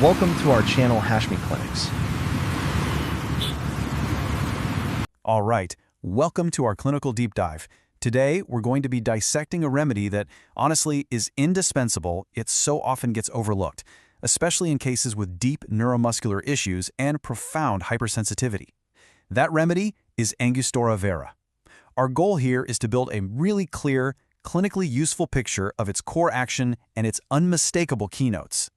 Welcome to our channel Hashmi Clinics. All right, welcome to our clinical deep dive. Today, we're going to be dissecting a remedy that, honestly, is indispensable, yet so often gets overlooked, especially in cases with deep neuromuscular issues and profound hypersensitivity. That remedy is Angustura Vera. Our goal here is to build a really clear, clinically useful picture of its core action and its unmistakable keynotes.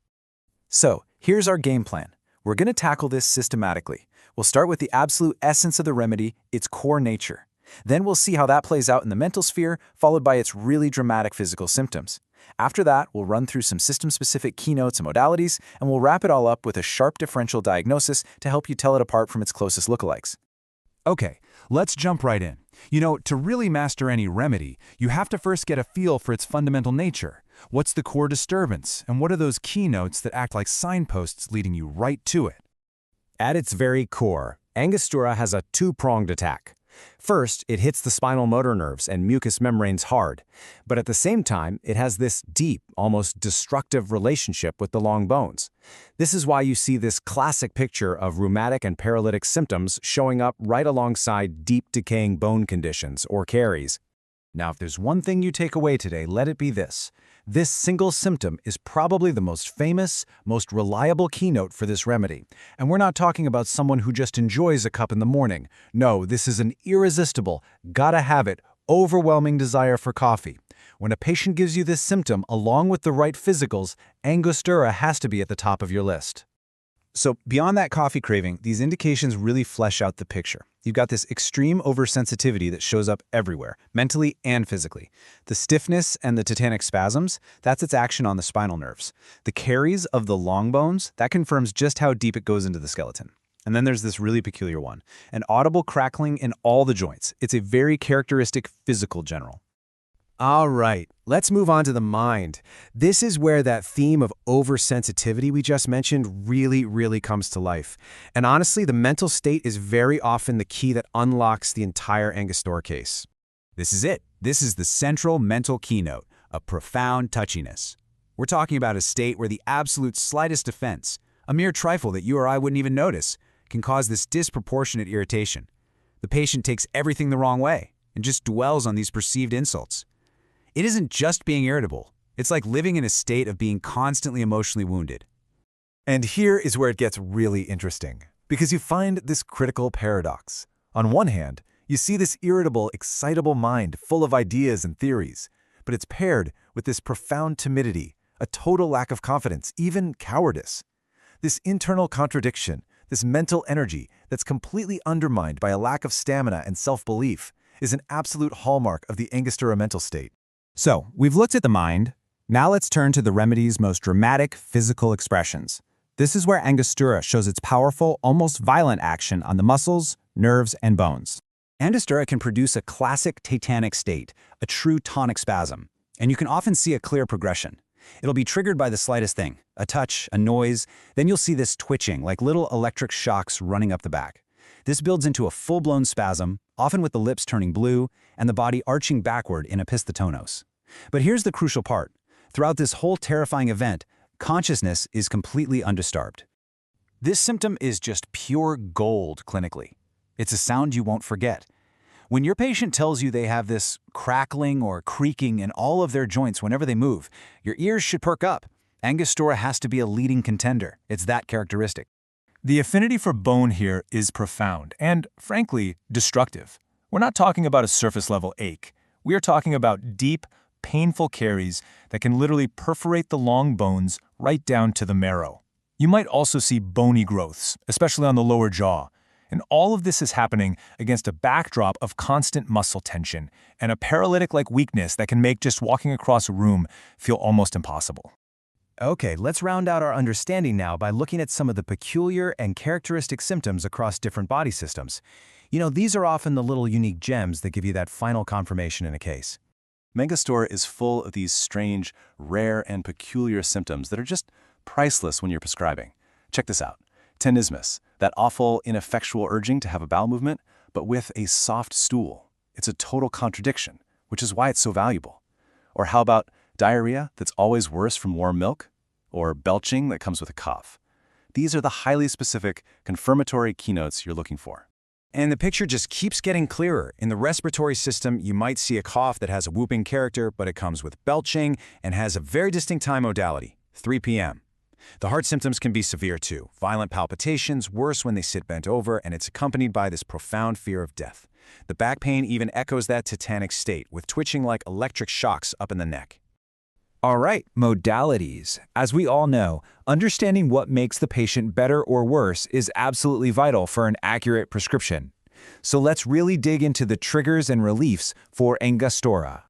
So, here's our game plan. We're going to tackle this systematically. We'll start with the absolute essence of the remedy, its core nature. Then we'll see how that plays out in the mental sphere, followed by its really dramatic physical symptoms. After that, we'll run through some system-specific keynotes and modalities, and we'll wrap it all up with a sharp differential diagnosis to help you tell it apart from its closest lookalikes. Okay, let's jump right in. To really master any remedy, you have to first get a feel for its fundamental nature. What's the core disturbance, and what are those keynotes that act like signposts leading you right to it? At its very core, Angustura has a two-pronged attack. First, it hits the spinal motor nerves and mucous membranes hard, but at the same time, it has this deep, almost destructive relationship with the long bones. This is why you see this classic picture of rheumatic and paralytic symptoms showing up right alongside deep decaying bone conditions, or caries. Now, if there's one thing you take away today, let it be this. This single symptom is probably the most famous, most reliable keynote for this remedy. And we're not talking about someone who just enjoys a cup in the morning. No, this is an irresistible, gotta have it, overwhelming desire for coffee. When a patient gives you this symptom along with the right physicals, Angustura has to be at the top of your list. So beyond that coffee craving, these indications really flesh out the picture. You've got this extreme oversensitivity that shows up everywhere, mentally and physically. The stiffness and the tetanic spasms, that's its action on the spinal nerves. The caries of the long bones, that confirms just how deep it goes into the skeleton. And then there's this really peculiar one, an audible crackling in all the joints. It's a very characteristic physical general. All right, let's move on to the mind. This is where that theme of oversensitivity we just mentioned really comes to life. And honestly, the mental state is very often the key that unlocks the entire Angustura case. This is it. This is the central mental keynote, a profound touchiness. We're talking about a state where the absolute slightest offense, a mere trifle that you or I wouldn't even notice, can cause this disproportionate irritation. The patient takes everything the wrong way and just dwells on these perceived insults. It isn't just being irritable. It's like living in a state of being constantly emotionally wounded. And here is where it gets really interesting, because you find this critical paradox. On one hand, you see this irritable, excitable mind full of ideas and theories, but it's paired with this profound timidity, a total lack of confidence, even cowardice. This internal contradiction, this mental energy that's completely undermined by a lack of stamina and self-belief, is an absolute hallmark of the Angustura mental state. So, we've looked at the mind. Now let's turn to the remedy's most dramatic physical expressions. This is where Angustura shows its powerful, almost violent action on the muscles, nerves, and bones. Angustura can produce a classic tetanic state, a true tonic spasm, and you can often see a clear progression. It'll be triggered by the slightest thing, a touch, a noise, then you'll see this twitching, like little electric shocks running up the back. This builds into a full-blown spasm, often with the lips turning blue and the body arching backward in opisthotonos. But here's the crucial part. Throughout this whole terrifying event, consciousness is completely undisturbed. This symptom is just pure gold clinically. It's a sound you won't forget. When your patient tells you they have this crackling or creaking in all of their joints whenever they move, your ears should perk up. Angustura has to be a leading contender. It's that characteristic. The affinity for bone here is profound and, frankly, destructive. We're not talking about a surface-level ache. We are talking about deep, painful caries that can literally perforate the long bones right down to the marrow. You might also see bony growths, especially on the lower jaw. And all of this is happening against a backdrop of constant muscle tension and a paralytic-like weakness that can make just walking across a room feel almost impossible. Okay, let's round out our understanding now by looking at some of the peculiar and characteristic symptoms across different body systems. These are often the little unique gems that give you that final confirmation in a case. Angustura is full of these strange, rare, and peculiar symptoms that are just priceless when you're prescribing. Check this out. Tenesmus, that awful, ineffectual urging to have a bowel movement, but with a soft stool. It's a total contradiction, which is why it's so valuable. Or how about diarrhea that's always worse from warm milk? Or belching that comes with a cough? These are the highly specific, confirmatory keynotes you're looking for. And the picture just keeps getting clearer. In the respiratory system, you might see a cough that has a whooping character, but it comes with belching and has a very distinct time modality, 3 p.m. The heart symptoms can be severe too. Violent palpitations, worse when they sit bent over, and it's accompanied by this profound fear of death. The back pain even echoes that tetanic state, with twitching like electric shocks up in the neck. All right, modalities. As we all know, understanding what makes the patient better or worse is absolutely vital for an accurate prescription. So let's really dig into the triggers and reliefs for Angustura.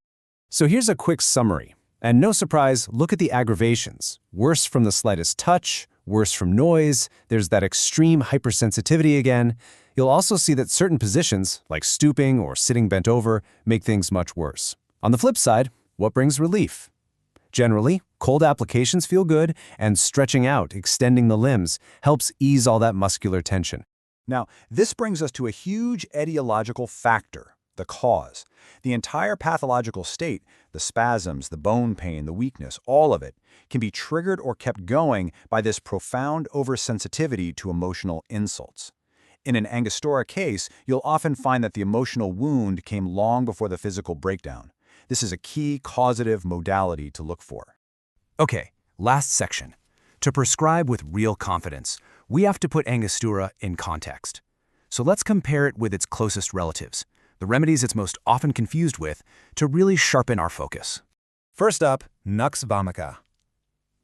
So here's a quick summary. And no surprise, look at the aggravations. Worse from the slightest touch, worse from noise, there's that extreme hypersensitivity again. You'll also see that certain positions, like stooping or sitting bent over, make things much worse. On the flip side, what brings relief? Generally, cold applications feel good, and stretching out, extending the limbs, helps ease all that muscular tension. Now, this brings us to a huge etiological factor, the cause. The entire pathological state, the spasms, the bone pain, the weakness, all of it, can be triggered or kept going by this profound oversensitivity to emotional insults. In an Angustura case, you'll often find that the emotional wound came long before the physical breakdown. This is a key causative modality to look for. Okay, last section. To prescribe with real confidence, we have to put Angustura in context. So let's compare it with its closest relatives, the remedies it's most often confused with, to really sharpen our focus. First up, nux vomica.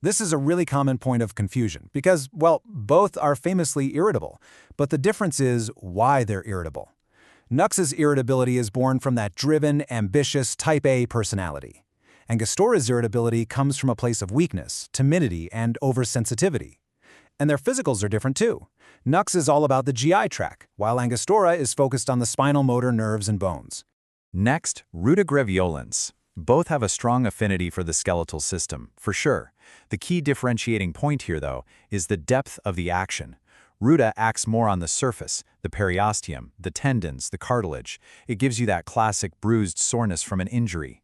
This is a really common point of confusion because, well, both are famously irritable, but the difference is why they're irritable. Nux's irritability is born from that driven, ambitious, type A personality. Angustura's irritability comes from a place of weakness, timidity, and oversensitivity. And their physicals are different too. Nux is all about the GI tract, while Angustura is focused on the spinal motor nerves and bones. Next, rheumatic. Both have a strong affinity for the skeletal system, for sure. The key differentiating point here, though, is the depth of the action. Rhuta acts more on the surface, the periosteum, the tendons, the cartilage. It gives you that classic bruised soreness from an injury.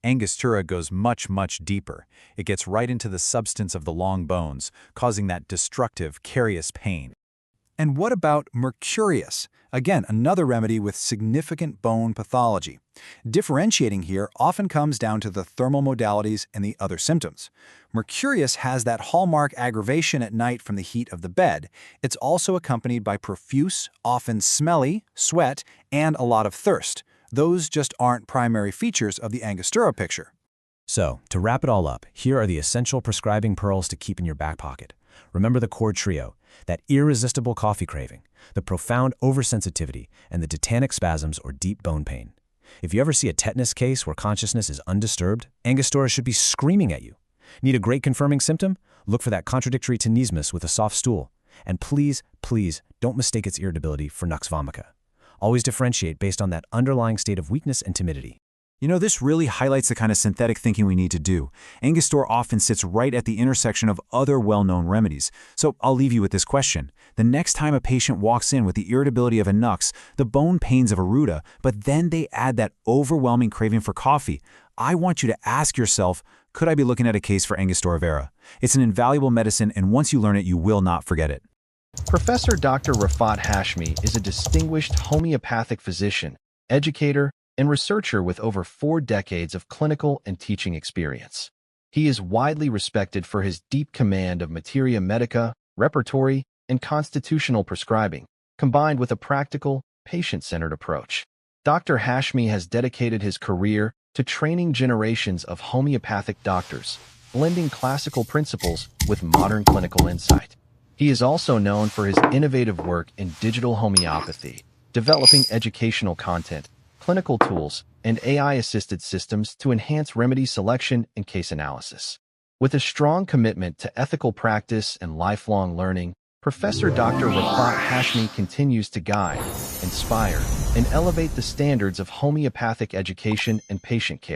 Angustura goes much, much deeper. It gets right into the substance of the long bones, causing that destructive, carious pain. And what about mercurius? Again, another remedy with significant bone pathology. Differentiating here often comes down to the thermal modalities and the other symptoms. Mercurius has that hallmark aggravation at night from the heat of the bed. It's also accompanied by profuse, often smelly, sweat, and a lot of thirst. Those just aren't primary features of the Angustura picture. So, to wrap it all up, here are the essential prescribing pearls to keep in your back pocket. Remember the core trio, that irresistible coffee craving, the profound oversensitivity, and the tetanic spasms or deep bone pain. If you ever see a tetanus case where consciousness is undisturbed, Angustura should be screaming at you. Need a great confirming symptom? Look for that contradictory tenesmus with a soft stool. And please, please, don't mistake its irritability for nux vomica. Always differentiate based on that underlying state of weakness and timidity. You know, this really highlights the kind of synthetic thinking we need to do. Angustura often sits right at the intersection of other well-known remedies. So I'll leave you with this question. The next time a patient walks in with the irritability of a nux, the bone pains of a rhuta, but then they add that overwhelming craving for coffee, I want you to ask yourself, could I be looking at a case for Angustura Vera? It's an invaluable medicine, and once you learn it, you will not forget it. Professor Dr. Rifat Hashmi is a distinguished homeopathic physician, educator, and researcher with over 4 decades of clinical and teaching experience. He is widely respected for his deep command of Materia Medica, repertory, and constitutional prescribing, combined with a practical, patient-centered approach. Dr. Hashmi has dedicated his career to training generations of homeopathic doctors, blending classical principles with modern clinical insight. He is also known for his innovative work in digital homeopathy, developing educational content, clinical tools, and AI-assisted systems to enhance remedy selection and case analysis. With a strong commitment to ethical practice and lifelong learning, Professor Dr. Rifat Hashmi continues to guide, inspire, and elevate the standards of homeopathic education and patient care.